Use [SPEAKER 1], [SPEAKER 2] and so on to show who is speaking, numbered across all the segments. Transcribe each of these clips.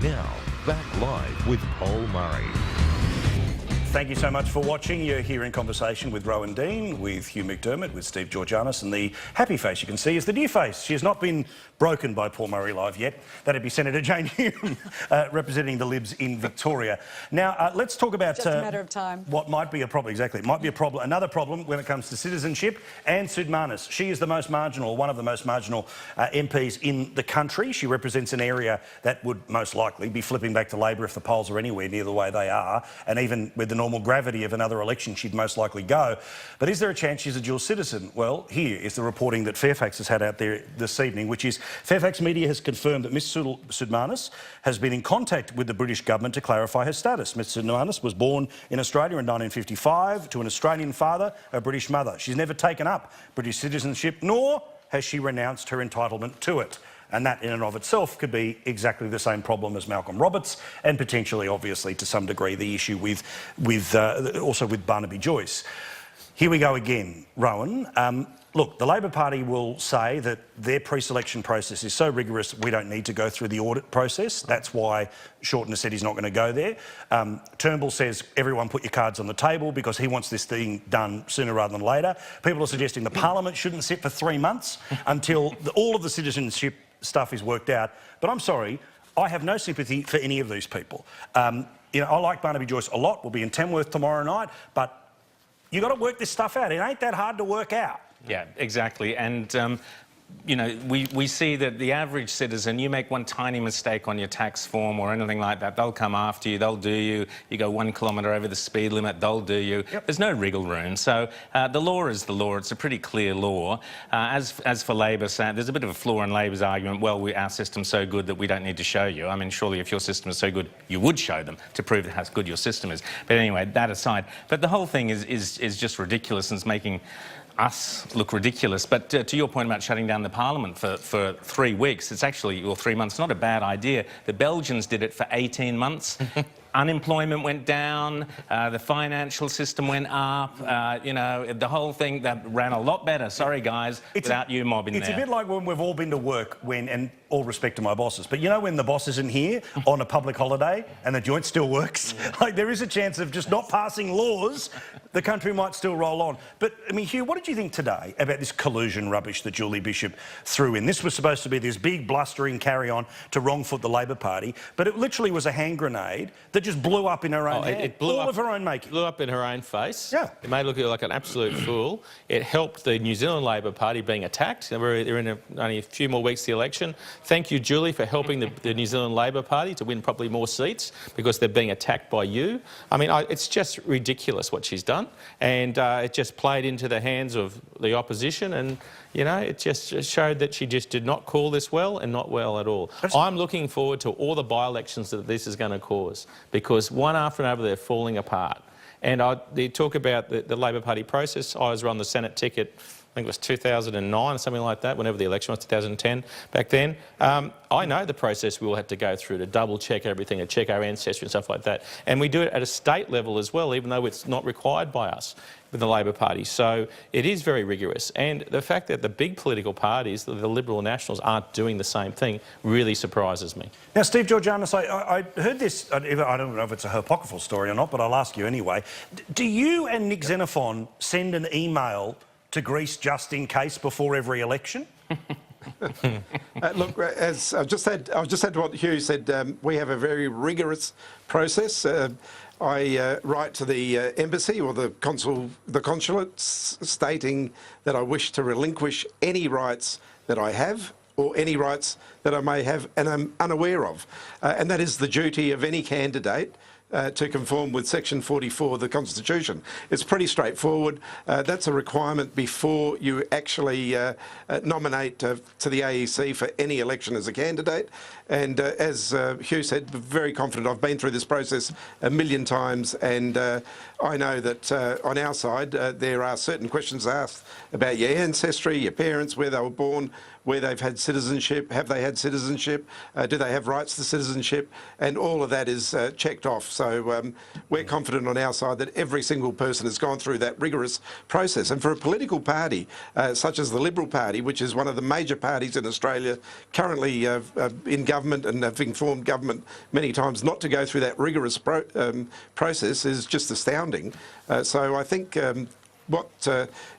[SPEAKER 1] Now, back live with Paul Murray.
[SPEAKER 2] Thank you so much for watching. You're here in conversation with Rowan Dean, with Hugh McDermott, with Steve Georgianis, and the happy face you can see is the new face. She has not been broken by Paul Murray Live yet. That'd be Senator Jane Hume, representing the Libs in Victoria. Now, let's talk about...
[SPEAKER 3] Just a matter of time.
[SPEAKER 2] What might be a problem, exactly. It might be a problem, another problem when it comes to citizenship. Anne Sudmanis, she is the most marginal, one of the most marginal MPs in the country. She represents an area that would most likely be flipping back to Labor if the polls are anywhere near the way they are, and even with the normal gravity of another election, she'd most likely go. But is there a chance she's a dual citizen? Well, here is the reporting that Fairfax has had out there this evening, which is Fairfax Media has confirmed that Ms Sudmanis has been in contact with the British government to clarify her status. Ms Sudmanis was born in Australia in 1955 to an Australian father, a British mother. She's never taken up British citizenship, nor has she renounced her entitlement to it. And that in and of itself could be exactly the same problem as Malcolm Roberts, and potentially, obviously, to some degree, the issue also with Barnaby Joyce. Here we go again, Rowan. Look, the Labor Party will say that their pre-selection process is so rigorous we don't need to go through the audit process. That's why Shorten has said he's not going to go there. Turnbull says everyone put your cards on the table because he wants this thing done sooner rather than later. People are suggesting the Parliament shouldn't sit for 3 months until all of the citizenship stuff is worked out. But I'm sorry, I have no sympathy for any of these people. You know, I like Barnaby Joyce a lot. We'll be in Tamworth tomorrow night, but you've got to work this stuff out. It ain't that hard to work out.
[SPEAKER 4] Yeah, exactly. And, you know, we see that the average citizen, you make one tiny mistake on your tax form or anything like that, they'll come after you, they'll do you. You go 1 kilometre over the speed limit, they'll do you. Yep. There's no wriggle room. So the law is the law. It's a pretty clear law. As for Labor, there's a bit of a flaw in Labor's argument. Well, our system's so good that we don't need to show you. I mean, surely if your system is so good, you would show them to prove how good your system is. But anyway, that aside. But the whole thing is just ridiculous and it's making us look ridiculous. But to your point about shutting down the Parliament for 3 weeks, it's actually, or 3 months, not a bad idea. The Belgians did it for 18 months. Unemployment went down, the financial system went up, you know, the whole thing that ran a lot better, sorry guys, without you mobbing there.
[SPEAKER 2] It's a bit like when we've all been to work and all respect to my bosses, but you know when the boss isn't here on a public holiday and the joint still works? Like there is a chance of just not passing laws, the country might still roll on. But, I mean, Hugh, what did you think today about this collusion rubbish that Julie Bishop threw in? This was supposed to be this big blustering carry-on to wrong-foot the Labor Party, but it literally was a hand grenade that just blew up in her own hand.
[SPEAKER 5] It blew
[SPEAKER 2] all
[SPEAKER 5] up,
[SPEAKER 2] of her own making.
[SPEAKER 5] Blew up in her own face.
[SPEAKER 2] Yeah.
[SPEAKER 5] It made her look like an absolute fool. It helped the New Zealand Labor Party being attacked. They're in only a few more weeks to the election. Thank you, Julie, for helping the New Zealand Labor Party to win probably more seats because they're being attacked by you. I mean, it's just ridiculous what she's done. And it just played into the hands of the opposition and, you know, it just showed that she just did not call this well and not well at all. I'm looking forward to all the by-elections that this is going to cause because one after another they're falling apart. And they talk about the Labor Party process. I was on the Senate ticket, I think it was 2009 or something like that, whenever the election was, 2010, back then. I know the process we will have to go through to double-check everything and check our ancestry and stuff like that. And we do it at a state level as well, even though it's not required by us with the Labor Party. So it is very rigorous. And the fact that the big political parties, the Liberal Nationals, aren't doing the same thing really surprises me.
[SPEAKER 2] Now, Steve Georgianis, I heard this, I don't know if it's a apocryphal story or not, but I'll ask you anyway. Do you and Nick Xenophon send an email to Greece just in case before every election?
[SPEAKER 6] Look, as I've just said to what Hugh said, we have a very rigorous process. I write to the embassy or the consulate stating that I wish to relinquish any rights that I have or any rights that I may have and I'm unaware of. And that is the duty of any candidate to conform with Section 44 of the Constitution. It's pretty straightforward. That's a requirement before you actually nominate to the AEC for any election as a candidate. And as Hugh said, very confident. I've been through this process a million times, and I know that on our side there are certain questions asked about your ancestry, your parents, where they were born, where they've had citizenship, have they had citizenship, do they have rights to citizenship, and all of that is checked off. So we're confident on our side that every single person has gone through that rigorous process. And for a political party such as the Liberal Party, which is one of the major parties in Australia currently in government and have informed government many times not to go through that rigorous process, is just astounding. So I think what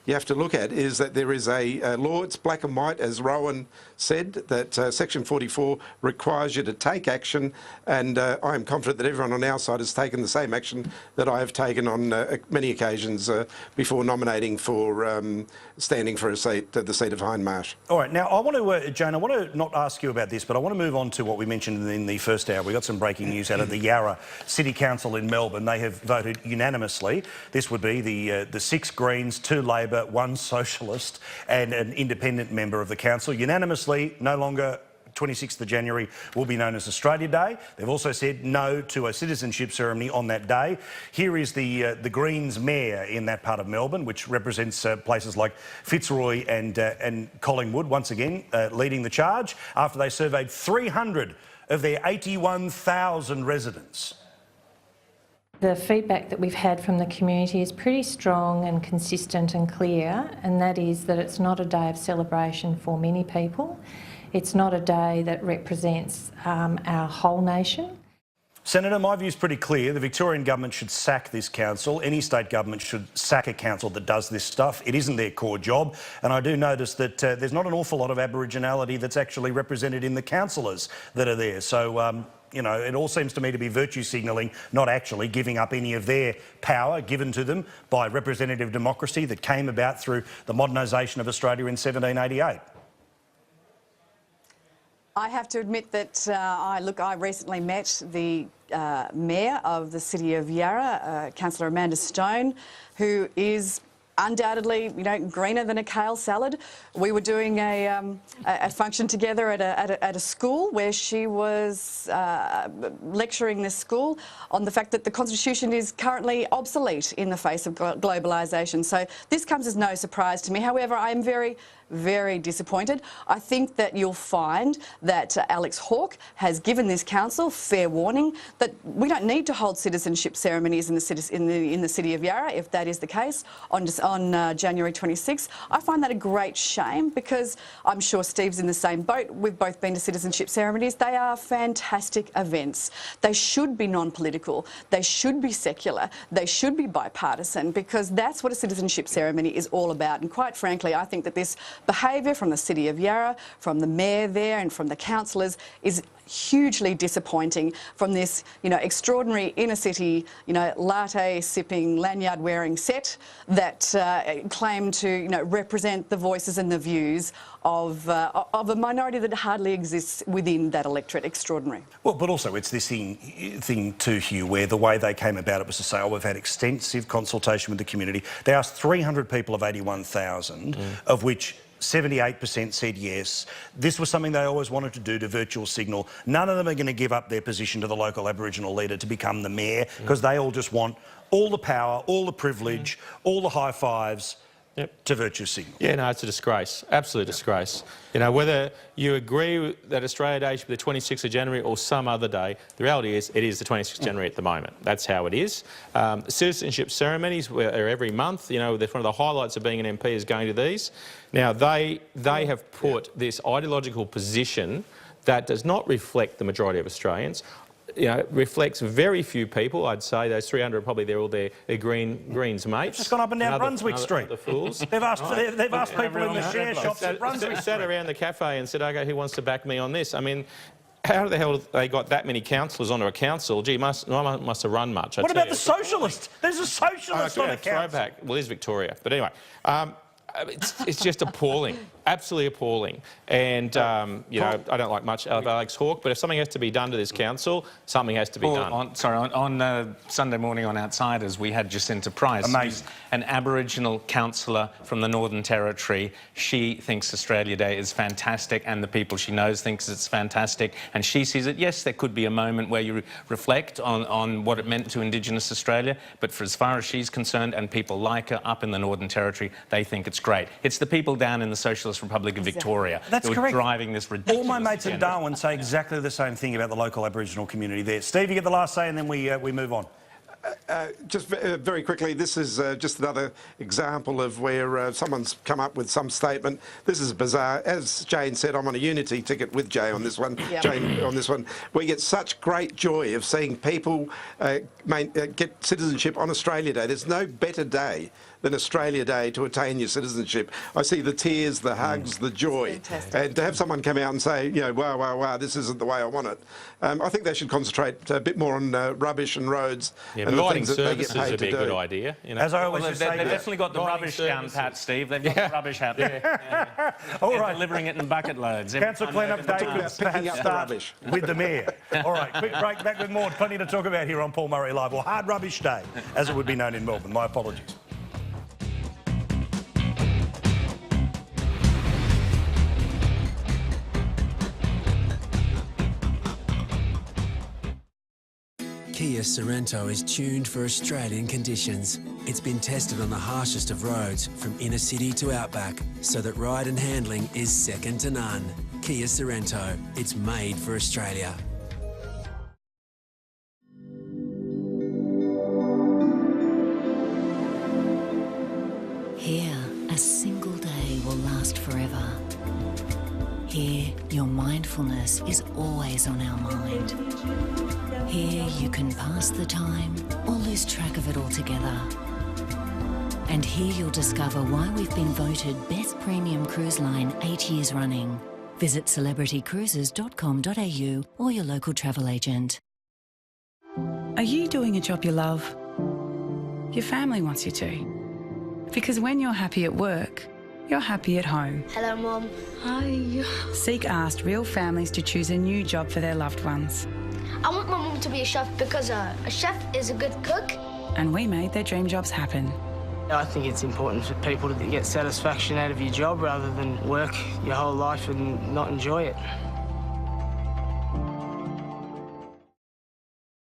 [SPEAKER 6] you have to look at is that there is a law, it's black and white, as Rowan said, that Section 44 requires you to take action, and I am confident that everyone on our side has taken the same action that I have taken on many occasions before nominating for standing for a seat, the seat of Hindmarsh.
[SPEAKER 2] All right, now I want to, Joan, I want to not ask you about this, but I want to move on to what we mentioned in the first hour. We got some breaking news out of the Yarra City Council in Melbourne. They have voted unanimously. This would be the 6 Greens, 2 Labor, 1 Socialist and an independent member of the council. Unanimously, no longer 26th of January will be known as Australia Day. They've also said no to a citizenship ceremony on that day. Here is the Greens mayor in that part of Melbourne, which represents places like Fitzroy and Collingwood, once again leading the charge after they surveyed 300 of their 81,000 residents.
[SPEAKER 3] The feedback that we've had from the community is pretty strong and consistent and clear, and that is that it's not a day of celebration for many people. It's not a day that represents our whole nation.
[SPEAKER 2] Senator, my view is pretty clear. The Victorian government should sack this council. Any state government should sack a council that does this stuff. It isn't their core job. And I do notice that there's not an awful lot of Aboriginality that's actually represented in the councillors that are there. So, you know, it all seems to me to be virtue signalling, not actually giving up any of their power given to them by representative democracy that came about through the modernisation of Australia in 1788.
[SPEAKER 7] I have to admit that I recently met the Mayor of the City of Yarra, Councillor Amanda Stone, who is undoubtedly, you know, greener than a kale salad. We were doing a function together at a school where she was lecturing this school on the fact that the Constitution is currently obsolete in the face of globalisation. So this comes as no surprise to me. However, I am very, very disappointed. I think that you'll find that Alex Hawke has given this council fair warning that we don't need to hold citizenship ceremonies in the city of Yarra, if that is the case, on January 26th. I find that a great shame because I'm sure Steve's in the same boat. We've both been to citizenship ceremonies. They are fantastic events. They should be non-political. They should be secular. They should be bipartisan because that's what a citizenship ceremony is all about. And quite frankly, I think that this behaviour from the City of Yarra, from the Mayor there and from the councillors is hugely disappointing from this, you know, extraordinary inner city, you know, latte sipping, lanyard wearing set that claim to, you know, represent the voices and the views of a minority that hardly exists within that electorate. Extraordinary. Well,
[SPEAKER 2] but also it's this thing too, Hugh, where the way they came about it was to say, oh, we've had extensive consultation with the community. They asked 300 people of 81,000, of which 78% said yes. This was something they always wanted to do, to virtual signal. None of them are going to give up their position to the local Aboriginal leader to become the mayor because they all just want all the power, all the privilege, all the high fives to virtue signal.
[SPEAKER 5] Yeah, no, it's a disgrace, absolute disgrace. You know, whether you agree that Australia Day should be the 26th of January or some other day, the reality is it is the 26th of January at the moment. That's how it is. Citizenship ceremonies are every month. You know, one of the highlights of being an MP is going to these. Now, they have put this ideological position that does not reflect the majority of Australians. You know, it reflects very few people. I'd say those 300 are probably they're all their Greens mates.
[SPEAKER 2] It's gone up and down Brunswick Street.
[SPEAKER 5] The fools.
[SPEAKER 2] They've asked people in the share shops at Brunswick
[SPEAKER 5] sat around the cafe and said, "Okay, who wants to back me on this?" I mean, how the hell they got that many councillors onto a council? Gee, must have run much.
[SPEAKER 2] What about the socialist? There's a socialist on a council.
[SPEAKER 5] Throwback. Well, there's Victoria, but anyway. It's just appalling, absolutely appalling. And, you know, I don't like much of Alex Hawke, but if something has to be done to this council, something has to be done.
[SPEAKER 4] On Sunday morning on Outsiders, we had Jacinta Price, who's an Aboriginal councillor from the Northern Territory. She thinks Australia Day is fantastic and the people she knows thinks it's fantastic. And she sees it, yes, there could be a moment where you reflect on what it meant to Indigenous Australia, but for as far as she's concerned and people like her up in the Northern Territory, they think it's great. It's the people down in the socialist Socialist Republic of Victoria.
[SPEAKER 2] That's
[SPEAKER 4] that were
[SPEAKER 2] correct.
[SPEAKER 4] driving this ridiculous
[SPEAKER 2] All my mates in
[SPEAKER 4] agenda.
[SPEAKER 2] Darwin say exactly the same thing about the local Aboriginal community there. Steve, you get the last say and then we move on.
[SPEAKER 6] Just very quickly, this is just another example of where someone's come up with some statement. This is bizarre. As Jane said, I'm on a unity ticket with Jay on this one.
[SPEAKER 7] Yep.
[SPEAKER 6] Jane on this one. We get such great joy of seeing people get citizenship on Australia Day. There's no better day than Australia Day to attain your citizenship. I see the tears, the hugs, the joy.
[SPEAKER 7] Fantastic.
[SPEAKER 6] And to have someone come out and say, you know, wow, wow, wow, this isn't the way I want it. I think they should concentrate a bit more on rubbish and roads.
[SPEAKER 5] Yeah,
[SPEAKER 6] and the
[SPEAKER 5] providing
[SPEAKER 6] things that they get
[SPEAKER 5] services
[SPEAKER 6] paid
[SPEAKER 5] would
[SPEAKER 6] to
[SPEAKER 5] be a good
[SPEAKER 6] do.
[SPEAKER 5] idea. You know.
[SPEAKER 2] As I always
[SPEAKER 4] Well,
[SPEAKER 2] just
[SPEAKER 4] they've
[SPEAKER 2] say,
[SPEAKER 4] definitely got the
[SPEAKER 5] Providing
[SPEAKER 4] rubbish down
[SPEAKER 5] services.
[SPEAKER 4] pat, Steve. They've got the rubbish out there.
[SPEAKER 2] all
[SPEAKER 4] They're
[SPEAKER 2] right.
[SPEAKER 4] delivering it in bucket loads.
[SPEAKER 2] Council clean-up day could
[SPEAKER 6] Picking up
[SPEAKER 2] perhaps
[SPEAKER 6] the
[SPEAKER 2] start
[SPEAKER 6] rubbish.
[SPEAKER 2] with the mayor. All right, quick break, back with more. Plenty to talk about here on Paul Murray Live, or Hard Rubbish Day, as it would be known in Melbourne. My apologies.
[SPEAKER 8] Kia Sorrento is tuned for Australian conditions. It's been tested on the harshest of roads, from inner city to outback, so that ride and handling is second to none. Kia Sorrento, it's made for Australia.
[SPEAKER 9] Here, a single day will last forever. Here, your mindfulness is always on our mind. Here, you can pass the time or lose track of it altogether. And here you'll discover why we've been voted Best Premium Cruise Line 8 years running. Visit celebritycruises.com.au or your local travel agent.
[SPEAKER 10] Are you doing a job you love? Your family wants you to. Because when you're happy at work, you're happy at home.
[SPEAKER 11] Hello, Mum. Hi.
[SPEAKER 10] Seek asked real families to choose a new job for their loved ones.
[SPEAKER 11] I want my mum to be a chef because a chef is a good cook.
[SPEAKER 10] And we made their dream jobs happen.
[SPEAKER 12] I think it's important for people to get satisfaction out of your job rather than work your whole life and not enjoy it.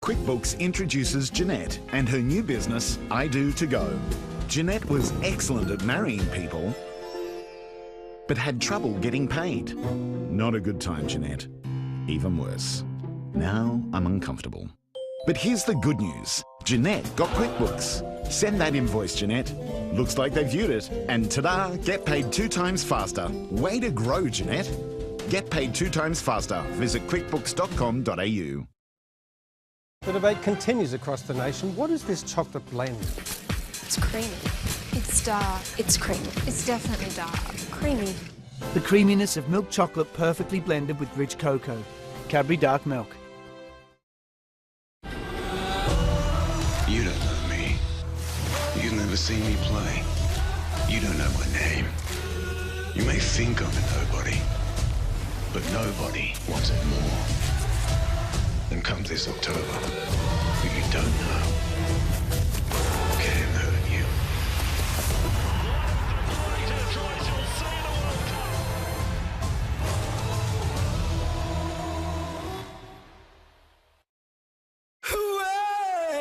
[SPEAKER 13] QuickBooks introduces Jeanette and her new business, I Do To Go. Jeanette was excellent at marrying people, but had trouble getting paid. Not a good time, Jeanette. Even worse. Now I'm uncomfortable. But here's the good news. Jeanette got QuickBooks. Send that invoice, Jeanette. Looks like they viewed it. And ta-da, get paid 2 times faster. Way to grow, Jeanette. Get paid 2 times faster. Visit quickbooks.com.au.
[SPEAKER 14] The debate continues across the nation. What is this chocolate blend?
[SPEAKER 15] It's creamy. It's dark. It's creamy. It's definitely dark. Creamy.
[SPEAKER 16] The creaminess of milk chocolate perfectly blended with rich cocoa. Cadbury Dark Milk.
[SPEAKER 17] You don't know me. You've never seen me play. You don't know my name. You may think I'm a nobody, but nobody wants it more. Then comes this October, who you don't know can hurt you.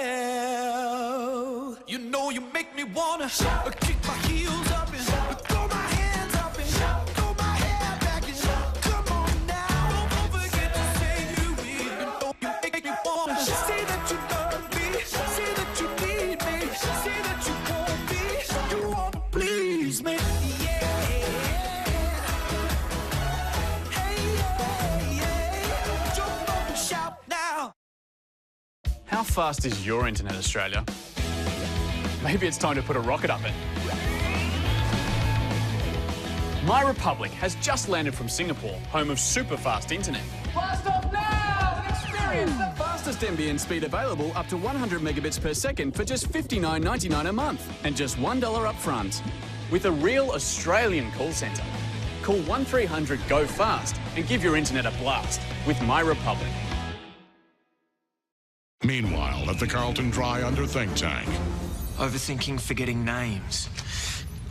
[SPEAKER 18] Well, you know you make me wanna kick my heels up and throw my hands up and throw my hair back and come on now. Don't forget to say you will. You know you make me wanna say that you love me, say that you need me, say that you want me, you wanna please me.
[SPEAKER 19] How fast is your internet, Australia? Maybe it's time to put a rocket up it. My Republic has just landed from Singapore, home of super fast internet.
[SPEAKER 18] Blast off now! Experience the
[SPEAKER 19] Fastest NBN speed available up to 100 megabits per second for just $59.99 a month and just $1 up front. With a real Australian call centre. Call 1300 GO FAST and give your internet a blast with My Republic.
[SPEAKER 20] Meanwhile, at the Carlton Dry Under think tank.
[SPEAKER 21] Overthinking forgetting names.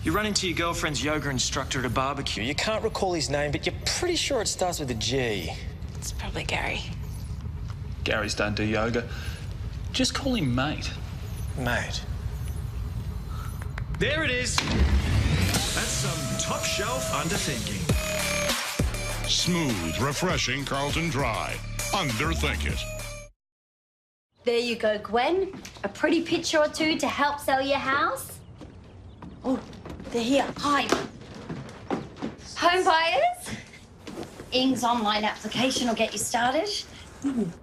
[SPEAKER 21] You run into your girlfriend's yoga instructor at a barbecue. You can't recall his name, but you're pretty sure it starts with a G.
[SPEAKER 15] It's probably Gary.
[SPEAKER 22] Gary's don't do yoga. Just call him mate.
[SPEAKER 21] Mate. There it is. That's
[SPEAKER 20] some top shelf underthinking. Smooth, refreshing Carlton Dry. Underthink it.
[SPEAKER 1] There you go, Gwen. A pretty picture or two to help sell your house. Oh, they're here. Hi. Home buyers. Ing's online application will get you started.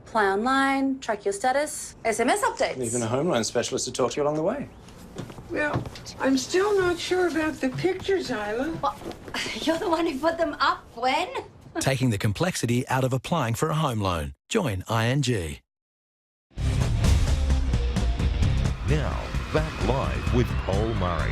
[SPEAKER 3] Apply online, track your status, SMS updates.
[SPEAKER 23] Even a home loan specialist to talk to you along the way.
[SPEAKER 24] Well, I'm still not sure about the pictures, Isla.
[SPEAKER 1] Well, you're the one who put them up, Gwen.
[SPEAKER 25] Taking the complexity out of applying for a home loan. Join ING.
[SPEAKER 26] Now, back live with Paul Murray.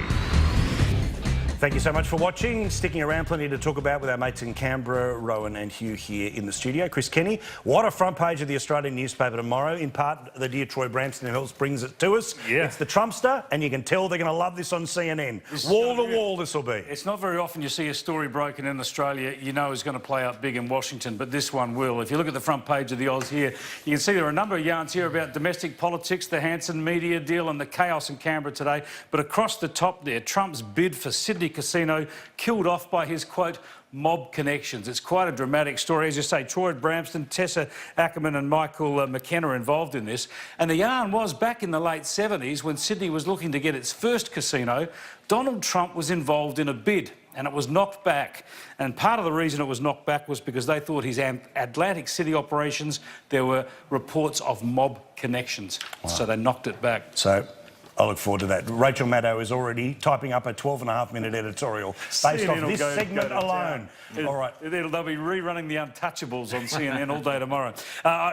[SPEAKER 2] Thank you so much for watching. Sticking around, plenty to talk about with our mates in Canberra, Rowan and Hugh here in the studio. Chris Kenny, what a front page of the Australian newspaper tomorrow. In part, the dear Troy Brampton who else brings it to us.
[SPEAKER 27] Yeah.
[SPEAKER 2] It's the Trumpster, and you can tell they're going to love this on CNN. Wall to wall this will be.
[SPEAKER 27] It's not very often you see a story broken in Australia you know is going to play out big in Washington, but this one will. If you look at the front page of the Oz here, you can see there are a number of yarns here about domestic politics, the Hanson media deal and the chaos in Canberra today. But across the top there, Trump's bid for Sydney Casino killed off by his, quote, mob connections. It's quite a dramatic story. As you say, Troy Brampton, Tessa Ackerman and Michael McKenna are involved in this. And the yarn was back in the late 70s when Sydney was looking to get its first casino, Donald Trump was involved in a bid and it was knocked back. And part of the reason it was knocked back was because they thought his Atlantic City operations, there were reports of mob connections. Wow. So they knocked it back.
[SPEAKER 2] So I look forward to that. Rachel Maddow is already typing up a 12.5-minute editorial based off this segment alone. All right.
[SPEAKER 27] They'll be rerunning The Untouchables on CNN all day tomorrow.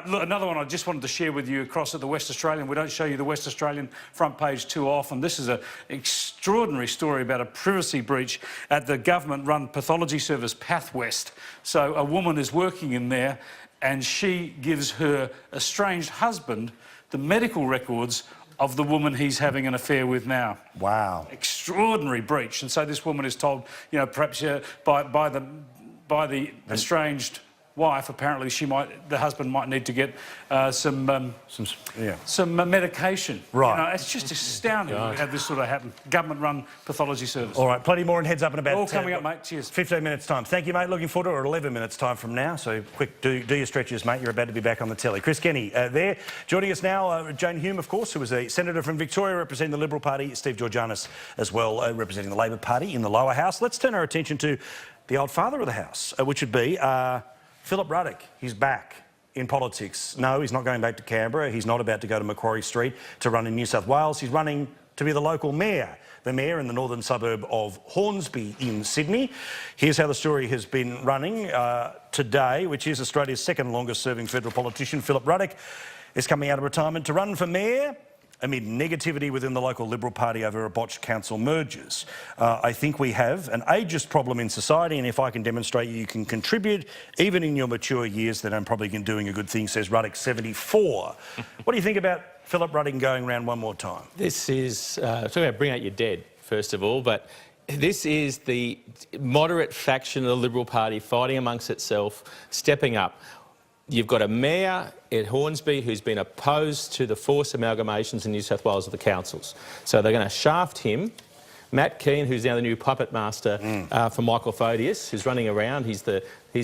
[SPEAKER 27] Look, another one I just wanted to share with you across at the West Australian. We don't show you the West Australian front page too often. This is an extraordinary story about a privacy breach at the government-run pathology service, PathWest. So a woman is working in there and she gives her estranged husband the medical records of the woman he's having an affair with now.
[SPEAKER 2] Wow.
[SPEAKER 27] Extraordinary breach. And so this woman is told, you know, perhaps by the estranged wife, apparently the husband might need to get some medication.
[SPEAKER 2] Right.
[SPEAKER 27] You know, it's just astounding to have this sort of happen. Government-run pathology service.
[SPEAKER 2] All right, plenty more in Heads Up in about
[SPEAKER 27] all coming up, mate. Cheers.
[SPEAKER 2] 15 minutes' time. Thank you, mate. Looking forward to it, or 11 minutes' time from now. So quick, do your stretches, mate. You're about to be back on the telly. Chris Kenny there. Joining us now, Jane Hume, of course, who is a senator from Victoria representing the Liberal Party. Steve Georgianis as well, representing the Labor Party in the lower house. Let's turn our attention to the old father of the house, which would be Philip Ruddock. He's back in politics. No, he's not going back to Canberra. He's not about to go to Macquarie Street to run in New South Wales. He's running to be the local mayor, the mayor in the northern suburb of Hornsby in Sydney. Here's how the story has been running today, which is Australia's second longest serving federal politician, Philip Ruddock, is coming out of retirement to run for mayor amid negativity within the local Liberal Party over a botched council mergers. I think we have an ageist problem in society, and if I can demonstrate you can contribute, even in your mature years, then I'm probably doing a good thing, says Ruddock, 74. What do you think about Philip Ruddock going around one more time?
[SPEAKER 5] This is, talking about bring out your dead, first of all, but this is the moderate faction of the Liberal Party fighting amongst itself, stepping up. You've got a mayor at Hornsby who's been opposed to the forced amalgamations in New South Wales of the councils. So they're going to shaft him. Matt Keane, who's now the new puppet master for Michael Photius, who's running around. He's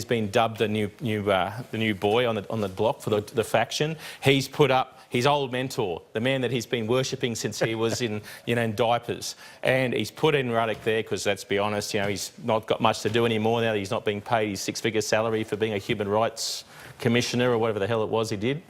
[SPEAKER 5] been dubbed the new boy on the block for the faction. He's put up his old mentor, the man that he's been worshipping since he was in diapers, and he's put in Ruddock there because, let's be honest, he's not got much to do anymore now that he's not being paid his six-figure salary for being a human rights commissioner or whatever the hell it was he did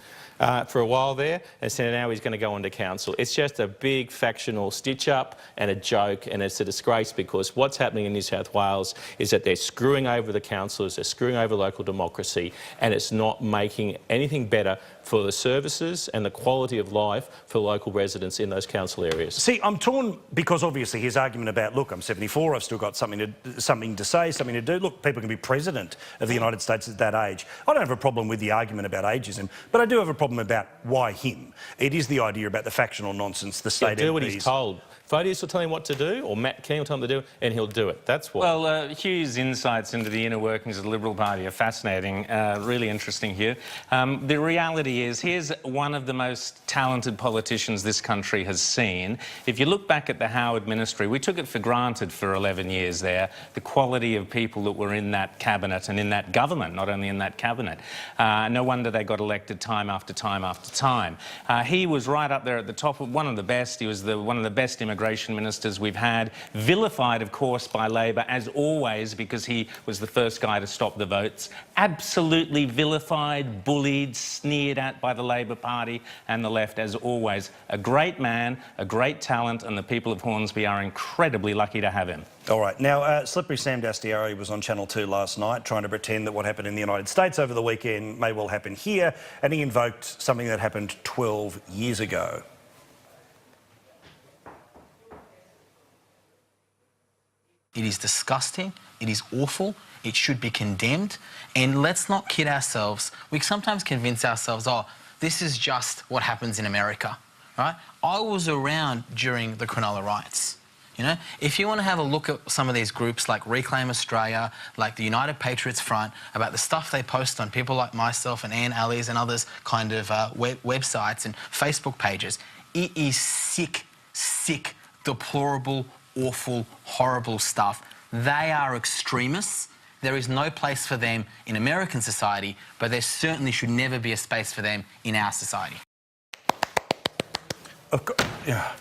[SPEAKER 5] for a while there, and so now he's going to go into council. It's just a big factional stitch-up and a joke, and it's a disgrace because what's happening in New South Wales is that they're screwing over the councillors, they're screwing over local democracy, and it's not making anything better for the services and the quality of life for local residents in those council areas.
[SPEAKER 2] See, I'm torn because obviously his argument about, look, I'm 74, I've still got something to say, something to do. Look, people can be president of the United States at that age. I don't have a problem with the argument about ageism, but I do have a problem problem about why him. It is the idea about the factional nonsense, the state
[SPEAKER 5] He'll do
[SPEAKER 2] MPs.
[SPEAKER 5] what he's told. Voters will tell him what to do, or Matt Keane will tell him to do it, and he'll do it. That's what.
[SPEAKER 4] Well, Hugh's insights into the inner workings of the Liberal Party are fascinating, really interesting, Hugh. The reality is, here's one of the most talented politicians this country has seen. If you look back at the Howard ministry, we took it for granted for 11 years there, the quality of people that were in that cabinet and in that government, not only in that cabinet. No wonder they got elected time after time after time. He was right up there at the top of one of the best. He was one of the best immigration ministers we've had, vilified, of course, by Labor, as always, because he was the first guy to stop the votes. Absolutely vilified, bullied, sneered at by the Labor Party and the left, as always. A great man, a great talent, and the people of Hornsby are incredibly lucky to have him.
[SPEAKER 2] All right. Now, slippery Sam Dastyari was on Channel 2 last night trying to pretend that what happened in the United States over the weekend may well happen here, and he invoked something that happened 12 years ago.
[SPEAKER 6] It is disgusting, it is awful, it should be condemned, and let's not kid ourselves. We sometimes convince ourselves, oh, this is just what happens in America, right? I was around during the Cronulla riots. You know, if you want to have a look at some of these groups like Reclaim Australia, like the United Patriots Front, about the stuff they post on people like myself and Anne Alley's and others kind of websites and Facebook pages, it is sick, sick, deplorable, awful, horrible stuff. They are extremists. There is no place for them in American society, but there certainly should never be a space for them in our society.
[SPEAKER 2] Of course, yeah.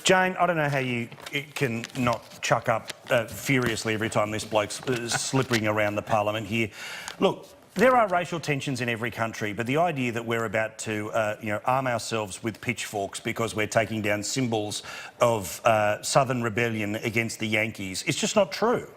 [SPEAKER 2] Jane, I don't know how you can not chuck up furiously every time this bloke's slipping around the parliament here. Look, there are racial tensions in every country, but the idea that we're about to, arm ourselves with pitchforks because we're taking down symbols of Southern rebellion against the Yankees is just not true.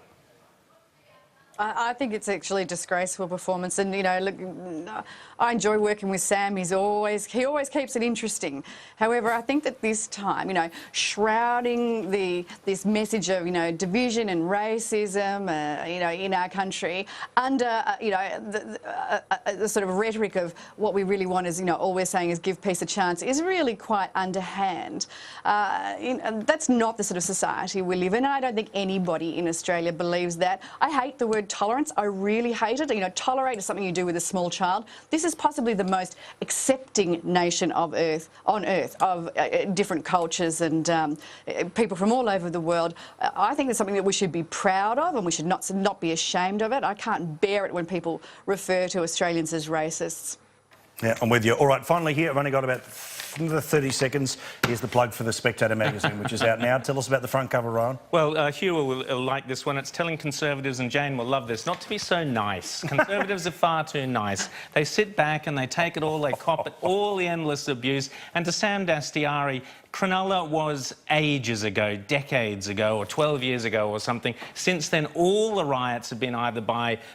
[SPEAKER 7] I think it's actually a disgraceful performance, and look, I enjoy working with Sam. He always keeps it interesting. However, I think that this time, shrouding this message of division and racism, in our country under the sort of rhetoric of what we really want is all we're saying is give peace a chance is really quite underhand. That's not the sort of society we live in. I don't think anybody in Australia believes that. I hate the word tolerance. I really hate it. Tolerate is something you do with a small child. This is possibly the most accepting nation on earth of different cultures and people from all over the world. I think it's something that we should be proud of, and we should not be ashamed of it. I can't bear it when people refer to Australians as racists.
[SPEAKER 2] Yeah, I'm with you. All right, finally here, I've only got about 30 seconds. Here's the plug for the Spectator magazine, which is out now. Tell us about the front cover, Ryan.
[SPEAKER 4] Well, Hugh will like this one. It's telling Conservatives, and Jane will love this, not to be so nice. Conservatives are far too nice. They sit back and they take it all, they cop it, all the endless abuse. And to Sam Dastyari, Cronulla was ages ago, decades ago, or 12 years ago or something. Since then, all the riots have been either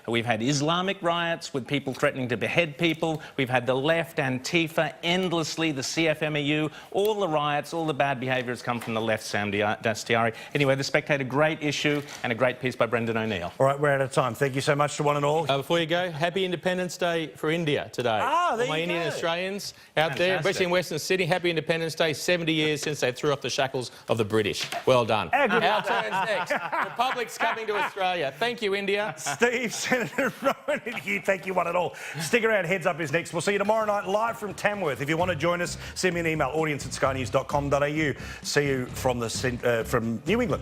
[SPEAKER 4] we've had Islamic riots with people threatening to behead people, we've had the left, Antifa, endlessly, the CFMEU, all the riots, all the bad behaviour has come from the left, Sam Dastyari. Anyway, The Spectator, great issue and a great piece by Brendan O'Neill.
[SPEAKER 2] All right, we're out of time. Thank you so much to one and all.
[SPEAKER 5] Before you go, happy Independence Day for India today.
[SPEAKER 2] Ah, there
[SPEAKER 5] all my
[SPEAKER 2] you
[SPEAKER 5] Indian
[SPEAKER 2] go.
[SPEAKER 5] Australians out there, especially in Western Sydney, happy Independence Day, 70 years since they threw off the shackles of the British. Well done. Our turn's next. Republic's coming to Australia. Thank you, India.
[SPEAKER 2] Steve, Senator Rowan and Hugh, thank you one and all. Stick around, Heads Up is next. We'll see you tomorrow night live from Tamworth. If you want to join us, send me an email, audience@skynews.com.au. See you from New England.